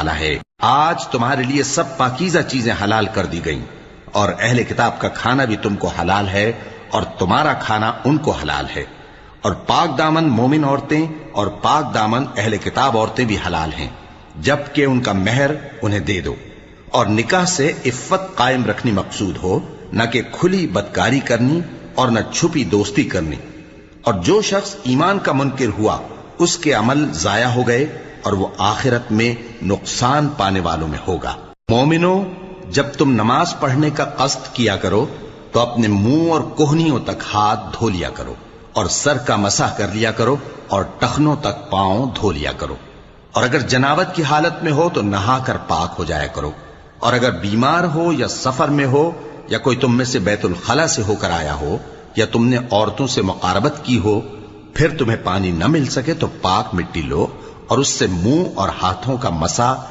تعالیٰ ہے۔ آج تمہارے لیے سب پاکیزہ چیزیں حلال کر دی گئیں، اور اہل کتاب کا کھانا بھی تم کو حلال ہے اور تمہارا کھانا ان کو حلال ہے، اور پاک دامن مومن عورتیں اور پاک دامن اہل کتاب عورتیں بھی حلال ہیں، جبکہ ان کا مہر انہیں دے دو، اور نکاح سے عفت قائم رکھنی مقصود ہو، نہ کہ کھلی بدکاری کرنی اور نہ چھپی دوستی کرنی۔ اور جو شخص ایمان کا منکر ہوا اس کے عمل ضائع ہو گئے اور وہ آخرت میں نقصان پانے والوں میں ہوگا۔ مومنو، جب تم نماز پڑھنے کا قصد کیا کرو تو اپنے منہ اور کوہنیوں تک ہاتھ دھو لیا کرو، اور سر کا مسح کر لیا کرو، اور ٹخنوں تک پاؤں دھو لیا کرو، اور اگر جنابت کی حالت میں ہو تو نہا کر پاک ہو جایا کرو، اور اگر بیمار ہو یا سفر میں ہو یا کوئی تم میں سے بیت الخلا سے ہو کر آیا ہو یا تم نے عورتوں سے مقاربت کی ہو، پھر تمہیں پانی نہ مل سکے تو پاک مٹی لو اور اس سے منہ اور ہاتھوں کا مسح